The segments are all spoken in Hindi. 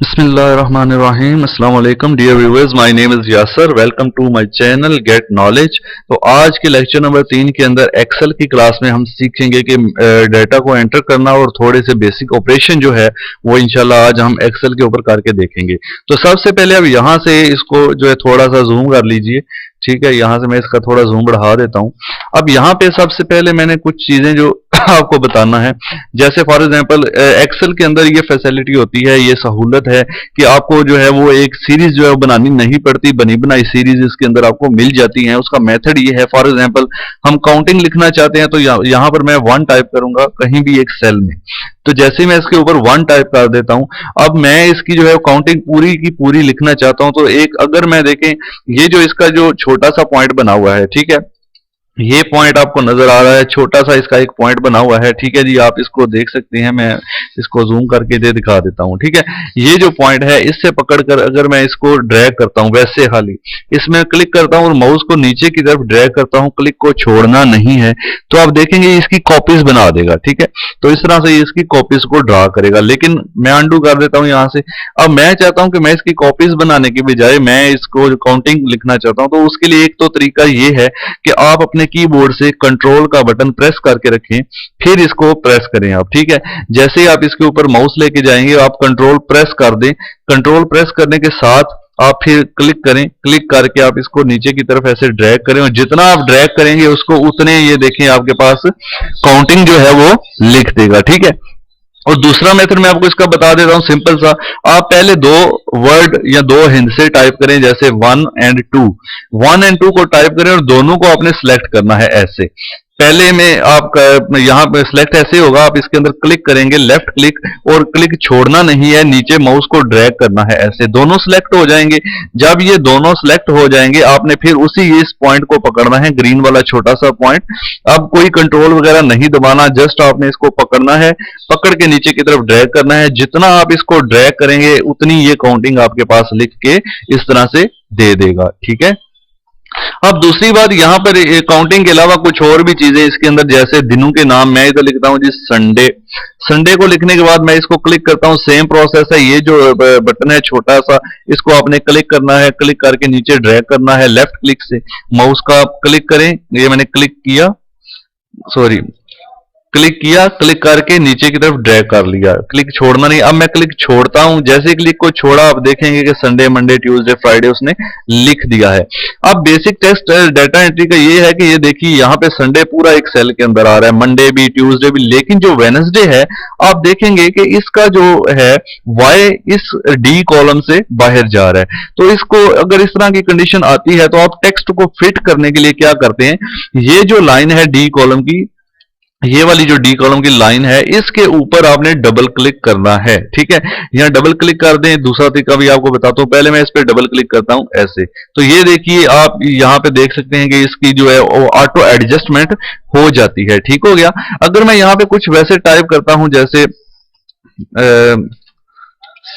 बिस्मिल्लाहिर्रहमानिर्रहीम अस्सलाम वालेकुम dear viewers, my name is Yasir. Welcome to my channel get knowledge. तो आज के लेक्चर नंबर 3 के अंदर एक्सेल की क्लास में हम सीखेंगे कि डाटा को एंटर करना और थोड़े से बेसिक ऑपरेशन जो है वो इंशाल्लाह आज हम एक्सेल के ऊपर करके देखेंगे। तो सबसे पहले अब यहाँ से इसको जो है थोड़ा सा जूम कर लीजिए। ठीक है, यहाँ से मैं इसका थोड़ा जूम बढ़ा देता हूँ। अब यहाँ पे सबसे पहले मैंने कुछ चीजें जो आपको बताना है, जैसे फॉर एग्जांपल एक्सेल के अंदर ये फैसिलिटी होती है, ये सहूलत है कि आपको जो है वो एक सीरीज जो है वो बनानी नहीं पड़ती, बनी बनाई सीरीज इसके अंदर आपको मिल जाती हैं। उसका मेथड ये है, फॉर एग्जांपल हम काउंटिंग लिखना चाहते हैं तो यहाँ पर मैं 1 टाइप करूंगा कहीं भी एक सेल में। तो जैसे ही मैं इसके ऊपर 1 टाइप कर देता हूं, अब मैं इसकी जो है काउंटिंग पूरी की पूरी लिखना चाहता हूं तो एक अगर मैं देखें, ये जो इसका जो छोटा सा पॉइंट बना हुआ है, ठीक है, ये पॉइंट आपको नजर आ रहा है, छोटा सा इसका एक पॉइंट बना हुआ है। ठीक है जी, आप इसको देख सकते हैं, मैं इसको जूम करके दे दिखा देता हूं। ठीक है, ये जो पॉइंट है इससे पकड़कर अगर मैं इसको ड्रैग करता हूं, वैसे खाली इसमें क्लिक करता हूं और माउस को नीचे की तरफ ड्रैग करता हूं, क्लिक को छोड़ना नहीं है, तो आप देखेंगे इसकी कॉपीज बना देगा। ठीक है, तो इस तरह से इसकी कॉपीज को ड्रा करेगा। लेकिन मैं अंडू कर देता हूं यहां से। अब मैं चाहता हूं कि मैं इसकी कॉपीज बनाने की बजाय मैं इसको काउंटिंग लिखना चाहता हूं, तो उसके लिए एक तो तरीका ये है कि आप अपने कीबोर्ड से कंट्रोल का बटन प्रेस करके रखें, फिर इसको प्रेस करें आप। ठीक है, जैसे ही आप इसके ऊपर माउस लेके जाएंगे आप कंट्रोल प्रेस कर दें। कंट्रोल प्रेस करने के साथ आप फिर क्लिक करें, क्लिक करके आप इसको नीचे की तरफ ऐसे ड्रैग करें और जितना आप ड्रैग करेंगे उसको उतने ये देखें आपके पास काउंटिंग जो है वो लिख देगा। ठीक है, और दूसरा मेथड मैं आपको इसका बता देता हूं, सिंपल सा। आप पहले 2 वर्ड या 2 हिंसे टाइप करें, जैसे 1 एंड 2। 1 एंड 2 को टाइप करें और दोनों को आपने सिलेक्ट करना है ऐसे। पहले में आप यहाँ पे सिलेक्ट ऐसे होगा, आप इसके अंदर क्लिक करेंगे, लेफ्ट क्लिक, और क्लिक छोड़ना नहीं है, नीचे माउस को ड्रैग करना है ऐसे, दोनों सिलेक्ट हो जाएंगे। जब ये दोनों सिलेक्ट हो जाएंगे आपने फिर उसी इस पॉइंट को पकड़ना है, ग्रीन वाला छोटा सा पॉइंट। अब कोई कंट्रोल वगैरह नहीं दबाना, जस्ट आपने इसको पकड़ना है, पकड़ के नीचे की तरफ ड्रैग करना है। जितना आप इसको ड्रैग करेंगे उतनी ये काउंटिंग आपके पास लिख के इस तरह से दे देगा। ठीक है, अब दूसरी बात, यहां पर काउंटिंग के अलावा कुछ और भी चीजें इसके अंदर, जैसे दिनों के नाम मैं इधर लिखता हूं जी संडे। संडे को लिखने के बाद मैं इसको क्लिक करता हूं, सेम प्रोसेस है। ये जो बटन है छोटा सा, इसको आपने क्लिक करना है, क्लिक करके नीचे ड्रैग करना है, लेफ्ट क्लिक से माउस का क्लिक करें। ये मैंने क्लिक किया, सॉरी क्लिक किया, क्लिक करके नीचे की तरफ ड्रैग कर लिया, क्लिक छोड़ना नहीं। अब मैं क्लिक छोड़ता हूं, जैसे क्लिक को छोड़ा आप देखेंगे कि संडे, मंडे, ट्यूसडे, फ्राइडे उसने लिख दिया है। अब बेसिक टेस्ट डाटा एंट्री का ये है कि ये देखिए यहाँ पे संडे पूरा एक सेल के अंदर आ रहा है, मंडे भी, ट्यूसडे भी, लेकिन जो वेडनेसडे है आप देखेंगे कि इसका जो है वाई इस डी कॉलम से बाहर जा रहा है। तो इसको अगर इस तरह की कंडीशन आती है तो आप टेक्स्ट को फिट करने के लिए क्या करते हैं, ये जो लाइन है डी कॉलम की, ये वाली जो डी कॉलम की लाइन है, इसके ऊपर आपने डबल क्लिक करना है। ठीक है, यहां डबल क्लिक कर दें। दूसरा तरीका भी आपको बताता हूं, पहले मैं इस पे डबल क्लिक करता हूं ऐसे, तो ये देखिए आप यहां पे देख सकते हैं कि इसकी जो है वो ऑटो एडजस्टमेंट हो जाती है। ठीक हो गया। अगर मैं यहां पे कुछ वैसे टाइप करता हूं, जैसे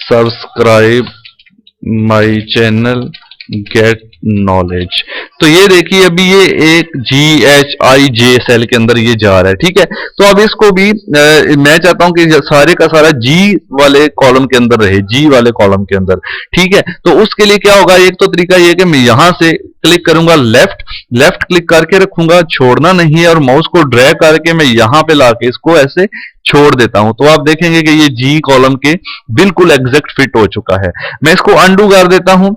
subscribe my channel get knowledge, तो ये देखिए अभी ये एक GHIJ सेल के अंदर ये जा रहा है। ठीक है, तो अब इसको भी मैं चाहता हूं कि सारे का सारा G वाले कॉलम के अंदर रहे, G वाले कॉलम के अंदर। ठीक है, तो उसके लिए क्या होगा, एक तो तरीका ये कि मैं यहां से क्लिक करूंगा, लेफ्ट लेफ्ट क्लिक करके रखूंगा, छोड़ना नहीं है, और माउस को ड्रैग करके मैं यहां पे लाके इसको ऐसे छोड़ देता हूं, तो आप देखेंगे कि ये G कॉलम के बिल्कुल एग्जैक्ट फिट हो चुका है। मैं इसको अंडू कर देता हूं।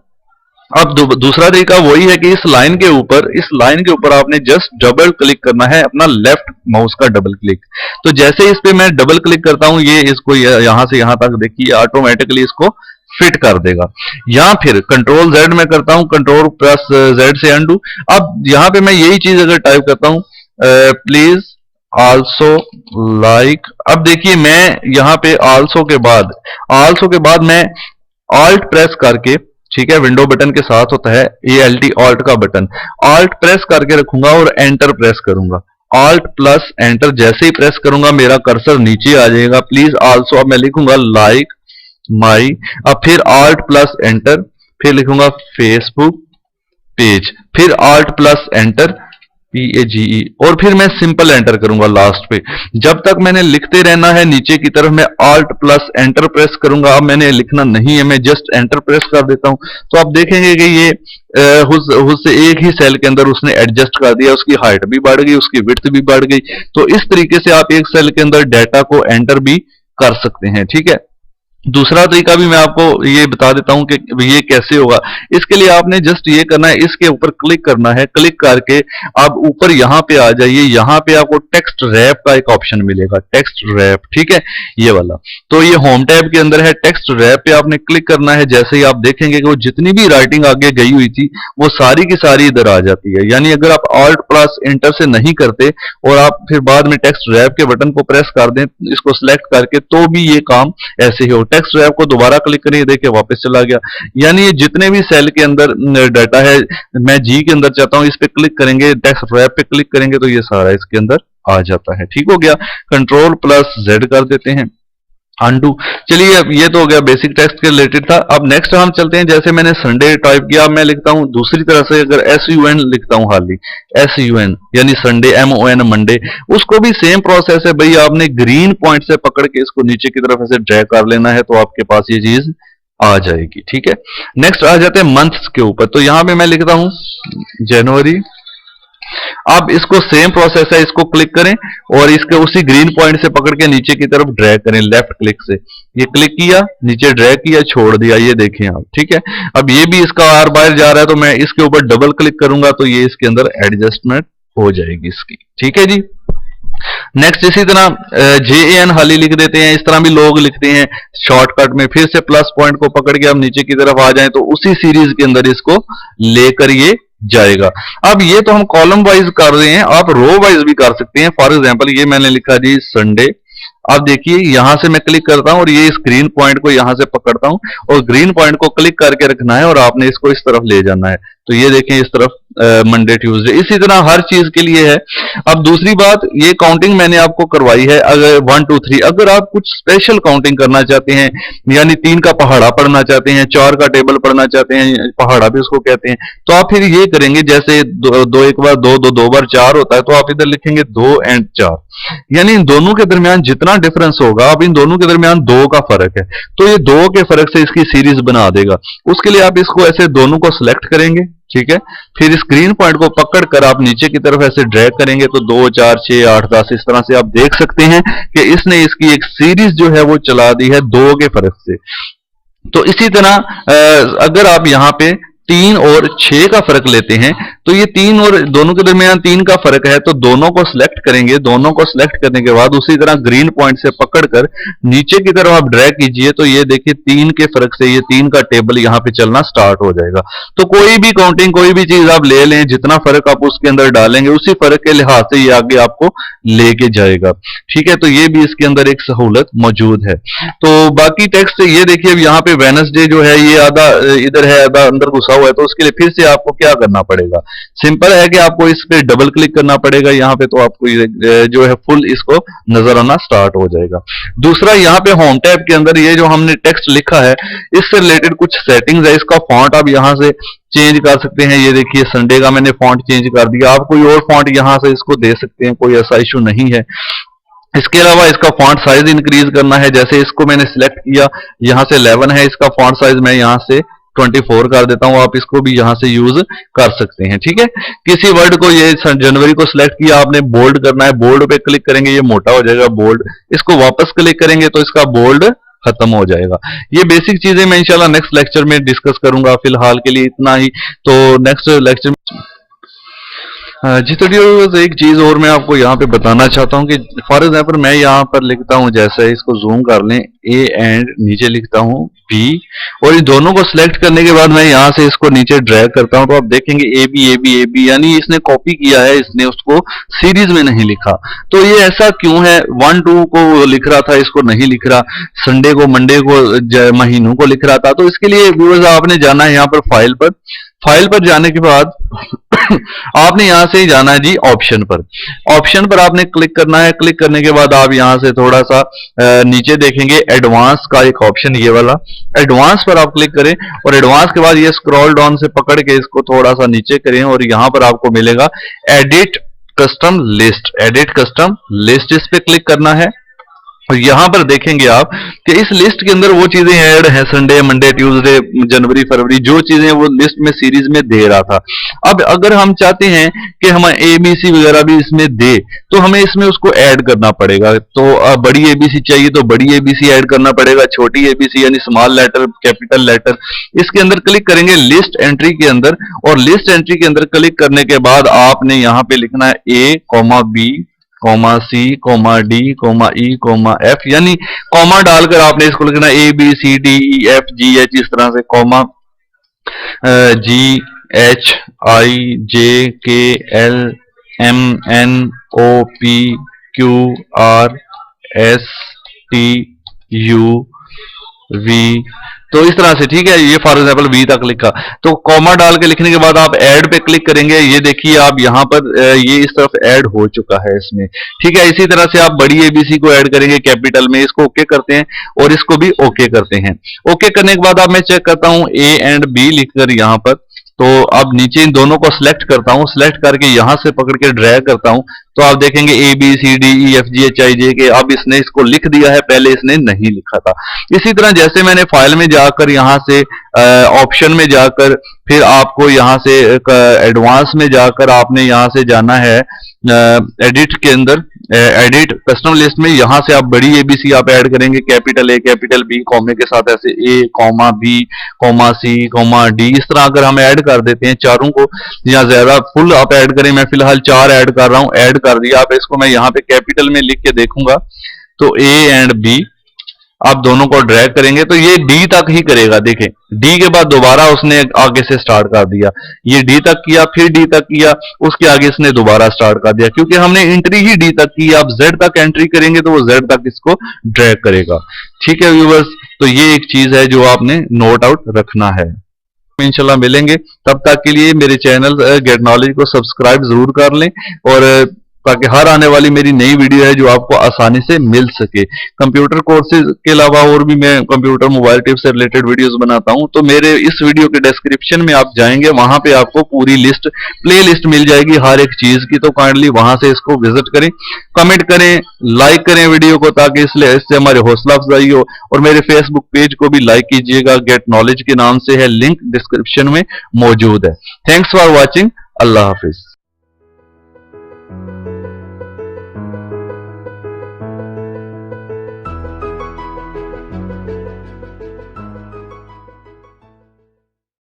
अब दूसरा तरीका वही है कि इस लाइन के ऊपर आपने जस्ट डबल क्लिक करना है, अपना लेफ्ट माउस का डबल क्लिक। तो जैसे इस पे मैं डबल क्लिक करता हूं, ये इसको यहां से यहां तक देखिए ऑटोमेटिकली इसको फिट कर देगा। या फिर कंट्रोल जेड में करता हूं, कंट्रोल प्लस जेड से अंडू। अब यहां पे मैं यही चीज अगर टाइप करता हूं, प्लीज आल्सो लाइक, अब देखिए मैं यहां पे आल्सो के बाद मैं ऑल्ट प्रेस करके, ठीक है, विंडो बटन के साथ होता है ALT ऑल्ट का बटन, ऑल्ट प्रेस करके रखूंगा और एंटर प्रेस करूंगा। ऑल्ट प्लस एंटर जैसे ही प्रेस करूंगा मेरा कर्सर नीचे आ जाएगा, प्लीज आल्सो। अब मैं लिखूंगा लाइक माई, अब फिर ऑल्ट प्लस एंटर, फिर लिखूंगा फेसबुक पेज, फिर ऑल्ट प्लस एंटर, PAGE, और फिर मैं सिंपल एंटर करूंगा लास्ट पे। जब तक मैंने लिखते रहना है नीचे की तरफ, मैं Alt प्लस एंटर प्रेस करूंगा। अब मैंने लिखना नहीं है, मैं जस्ट एंटर प्रेस कर देता हूं, तो आप देखेंगे कि ये उससे एक ही सेल के अंदर उसने एडजस्ट कर दिया, उसकी हाइट भी बढ़ गई, उसकी विड्थ भी बढ़ गई। तो इस तरीके से आप एक सेल के अंदर डाटा को एंटर भी कर सकते हैं, ठीक है। दूसरा तरीका भी मैं आपको ये बता देता हूं कि ये कैसे होगा। इसके लिए आपने जस्ट ये करना है, इसके ऊपर क्लिक करना है, क्लिक करके आप ऊपर यहां पे आ जाइए। यहां पे आपको टेक्स्ट रैप का एक ऑप्शन मिलेगा, टेक्स्ट रैप, ठीक है, ये वाला। तो ये होम टैब के अंदर है, टेक्स्ट रैप पे आपने क्लिक करना है। जैसे ही आप देखेंगे कि वो जितनी भी राइटिंग आगे गई हुई थी वो सारी की सारी इधर आ जाती है। यानी अगर आप Alt प्लस एंटर से नहीं करते और आप फिर बाद में टेक्स्ट रैप के बटन को प्रेस कर दें, इसको सिलेक्ट करके, तो भी ये काम ऐसे ही हो। टेक्स्ट रैप को दोबारा क्लिक करिए, देखिए वापस चला गया। यानी ये जितने भी सेल के अंदर डाटा है, मैं जी के अंदर चाहता हूं, इस पे क्लिक करेंगे, टेक्स्ट रैप पे क्लिक करेंगे तो ये सारा इसके अंदर आ जाता है। ठीक हो गया। कंट्रोल प्लस जेड कर देते हैं, अनडू। चलिए, अब ये तो हो गया बेसिक टेक्स्ट के रिलेटेड था। अब नेक्स्ट हम चलते हैं, जैसे मैंने संडे टाइप किया, अब मैं लिखता हूं दूसरी तरह से, अगर SUN लिखता हूं, हाली SUN यानी संडे, MON मंडे, उसको भी सेम प्रोसेस है भाई। आपने ग्रीन पॉइंट से पकड़ के इसको नीचे की तरफ ऐसे ड्रैग कर लेना है, तो आपके पास ये चीज आ जाएगी, ठीक है। नेक्स्ट आ जाते हैं मंथ्स के ऊपर। तो यहां पे मैं लिखता हूं जनवरी। अब इसको सेम प्रोसेस है, इसको क्लिक करें और इसके उसी ग्रीन पॉइंट से पकड़ के नीचे की तरफ ड्रैग करें लेफ्ट क्लिक से। ये क्लिक किया, नीचे ड्रैग किया, छोड़ दिया, ये देखें आप, ठीक है। अब ये भी इसका आर बाहर जा रहा है, तो मैं इसके ऊपर डबल क्लिक करूंगा तो ये इसके अंदर एडजस्टमेंट हो जाएगी इसकी, ठीक है जी। नेक्स्ट इसी तरह JAN हाली लिख देते हैं, इस तरह भी लोग लिखते हैं शॉर्टकट में। फिर से प्लस पॉइंट को पकड़ के हम नीचे की तरफ आ जाएं तो उसी सीरीज के अंदर इसको लेकर ये जाएगा। अब ये तो हम कॉलम वाइज कर रहे हैं, आप रो वाइज भी कर सकते हैं। फॉर एग्जांपल ये मैंने लिखा जी संडे। अब देखिए यहां से मैं क्लिक करता हूं और ये स्क्रीन पॉइंट को यहां से पकड़ता हूं और ग्रीन पॉइंट को क्लिक करके रखना है और आपने इसको इस तरफ ले जाना है। तो ये देखें इस तरफ मंडे ट्यूसडे, इसी तरह हर चीज के लिए है। अब दूसरी बात, ये काउंटिंग मैंने आपको करवाई है, अगर 1 2 3, अगर आप कुछ स्पेशल काउंटिंग करना चाहते हैं, यानी 3 का पहाड़ा पढ़ना चाहते हैं, 4 का टेबल पढ़ना चाहते हैं, पहाड़ा भी उसको कहते हैं, तो आप फिर ये करेंगे, जैसे दो एक बार दो, दो बार 4 होता है, तो आप इधर लिखेंगे 2 और 4, यानी इन दोनों के दरमियान जितना डिफरेंस होगा, अब इन दोनों के दरमियान 2 का फर्क है, तो ये 2 के फर्क से इसकी सीरीज बना देगा। उसके लिए आप इसको ऐसे दोनों को सिलेक्ट करेंगे, ठीक है। फिर स्क्रीन पॉइंट को पकड़ कर आप नीचे की तरफ ऐसे ड्रैग करेंगे तो 2 4 6 8 10 इस तरह से आप देख सकते हैं कि इसने इसकी एक सीरीज जो है वो चला दी है 2 के फर्क से। तो इसी तरह अगर आप यहां पे 3 और 6 का फर्क लेते हैं, तो ये 3 और दोनों के दरमियान 3 का फर्क है, तो दोनों को सिलेक्ट करेंगे। दोनों को सिलेक्ट करने के बाद उसी तरह ग्रीन पॉइंट से पकड़कर नीचे की तरफ आप ड्रैग कीजिए, तो ये देखिए 3 के फर्क से ये 3 का टेबल यहां पे चलना स्टार्ट हो जाएगा। तो कोई भी काउंटिंग, कोई भी चीज आप ले लें, जितना फर्क आप उसके अंदर डालेंगे उसी फर्क के लिहाज से ये आगे आपको लेके जाएगा, ठीक है। तो ये भी इसके अंदर एक सहूलत मौजूद है। तो बाकी टेक्स्ट ये देखिए, अब यहाँ पे वेडनेसडे जो है ये आधा इधर है, आधा अंदर घुसा हुआ है, तो उसके लिए फिर से आपको क्या करना पड़ेगा, सिंपल है कि आपको इस पे डबल क्लिक करना पड़ेगा यहाँ पे, तो आपको जो है फुल इसको नजर आना स्टार्ट हो जाएगा। दूसरा, यहाँ पे होम टैब के अंदर ये जो हमने टेक्स्ट लिखा है, इससे रिलेटेड कुछ सेटिंग्स है। इसका फॉन्ट आप यहाँ से चेंज कर सकते हैं। ये देखिए संडे का मैंने फॉन्ट चेंज कर दिया, आप कोई और फॉन्ट यहाँ से इसको दे सकते हैं, कोई ऐसा इशू नहीं है। इसके अलावा इसका फॉन्ट साइज इंक्रीज करना है, जैसे इसको मैंने सिलेक्ट किया, यहां से 11 है, इसका फॉन्ट साइज मैं यहां से 24 कर देता हूं, आप इसको भी यहां से यूज कर सकते हैं, ठीक है। किसी वर्ड को, ये जनवरी को सिलेक्ट किया आपने, बोल्ड करना है, बोल्ड पे क्लिक करेंगे, ये मोटा हो जाएगा बोल्ड, इसको वापस क्लिक करेंगे तो इसका बोल्ड खत्म हो जाएगा। ये बेसिक चीजें मैं इंशाल्लाह नेक्स्ट लेक्चर में डिस्कस करूंगा, फिलहाल के लिए इतना ही। तो नेक्स्ट लेक्चर जी, तो एक चीज और मैं आपको यहाँ पे बताना चाहता हूँ कि फॉर एग्जाम्पल मैं यहाँ पर लिखता हूँ, जैसे इसको जूम कर लें, A एंड नीचे लिखता हूँ B, और इन दोनों को सिलेक्ट करने के बाद मैं यहाँ से इसको नीचे ड्रैग करता हूँ, तो आप देखेंगे AB, यानी इसने कॉपी किया है, इसने उसको सीरीज में नहीं लिखा। तो ये ऐसा क्यों है, 1 2 को लिख रहा था, इसको नहीं लिख रहा, संडे को, मंडे को, महीनों को लिख रहा था। तो इसके लिए व्यूअर्स आपने जाना है यहाँ पर फाइल पर जाने के बाद आपने यहां से ही जाना है जी ऑप्शन पर। ऑप्शन पर आपने क्लिक करना है। क्लिक करने के बाद आप यहां से थोड़ा सा नीचे देखेंगे एडवांस का एक ऑप्शन, ये वाला एडवांस पर आप क्लिक करें और एडवांस के बाद ये स्क्रॉल डाउन से पकड़ के इसको थोड़ा सा नीचे करें और यहां पर आपको मिलेगा edit custom list. Edit custom list, इस पे क्लिक करना है और यहां पर देखेंगे आप कि इस लिस्ट के अंदर वो चीजें ऐड हैं, संडे, मंडे, ट्यूसडे, जनवरी, फरवरी, जो चीजें वो लिस्ट में सीरीज में दे रहा था। अब अगर हम चाहते हैं कि हम एबीसी वगैरह भी इसमें दे तो हमें इसमें उसको ऐड करना पड़ेगा। तो बड़ी एबीसी चाहिए तो बड़ी एबीसी ऐड करना पड़ेगा, छोटी एबीसी यानी स्मॉल लेटर, कैपिटल लेटर। इसके अंदर क्लिक करेंगे लिस्ट एंट्री के अंदर और लिस्ट एंट्री के अंदर क्लिक करने के बाद आपने यहां पे लिखना है A, B, C, D, E, F, यानी कॉमा डालकर आपने इसको लिखना A B C D E F G H, इस तरह से comma G H I J K L M N O P Q R S T U V, तो इस तरह से, ठीक है। ये फॉर एग्जांपल वी तक लिखा, तो कॉमा डाल के लिखने के बाद आप ऐड पे क्लिक करेंगे। ये देखिए आप यहां पर ये इस तरफ ऐड हो चुका है इसमें, ठीक है। इसी तरह से आप बड़ी एबीसी को ऐड करेंगे कैपिटल में, इसको ओके करते हैं और इसको भी ओके करते हैं। ओके करने के बाद अब मैं चेक करता हूं ए एंड बी लिखकर यहां पर, तो अब नीचे इन दोनों को सिलेक्ट करता हूं। सिलेक्ट करके यहां से पकड़ के ड्रैग करता हूं तो आप देखेंगे A B C D E F G H I J K, अब इसने इसको लिख दिया है, पहले इसने नहीं लिखा था। इसी तरह जैसे मैंने फाइल में जाकर यहां से ऑप्शन में जाकर फिर आपको यहां से एडवांस में जाकर आपने यहां से जाना है एडिट के अंदर, एडिट कस्टम लिस्ट में। यहां से आप बड़ी एबीसी आप ऐड करेंगे, कैपिटल ए, कैपिटल बी, कॉमे के साथ ऐसे ए, बी, सी, डी, इस तरह अगर हम ऐड कर देते हैं चारों को, या ज्यादा फुल आप ऐड करें, मैं फिलहाल 4 ऐड कर रहा हूं, ऐड कर दिया। आप इसको मैं यहां पे कैपिटल में लिख के देखूंगा तो ए एंड बी, आप दोनों को ड्रैग करेंगे तो ये डी तक ही करेगा। देखें डी के बाद दोबारा उसने आगे से स्टार्ट कर दिया, ये डी तक किया, फिर डी तक किया, उसके आगे इसने दोबारा स्टार्ट कर दिया, क्योंकि हमने एंट्री ही डी तक की। आप जेड तक एंट्री करेंगे तो वो जेड तक इसको ड्रैग करेगा, ठीक है व्यूवर्स। तो ये एक चीज है जो आपने नोट आउट रखना है। इंशाल्लाह मिलेंगे, तब तक के लिए मेरे चैनल गेट नॉलेज को सब्सक्राइब जरूर कर लें और ताकि हर आने वाली मेरी नई वीडियो है जो आपको आसानी से मिल सके। कंप्यूटर कोर्सेज के अलावा और भी मैं कंप्यूटर मोबाइल टिप्स से रिलेटेड वीडियोस बनाता हूं, तो मेरे इस वीडियो के डिस्क्रिप्शन में आप जाएंगे, वहां पे आपको पूरी लिस्ट, प्ले लिस्ट मिल जाएगी हर एक चीज की। तो काइंडली वहां से इसको विजिट करें, कमेंट करें, लाइक करें वीडियो को, ताकि इससे हमारे हौसला अफजाई हो। और मेरे फेसबुक पेज को भी लाइक कीजिएगा, गेट नॉलेज के नाम से है, लिंक डिस्क्रिप्शन में मौजूद है। Thanks for watching, Allah Hafiz.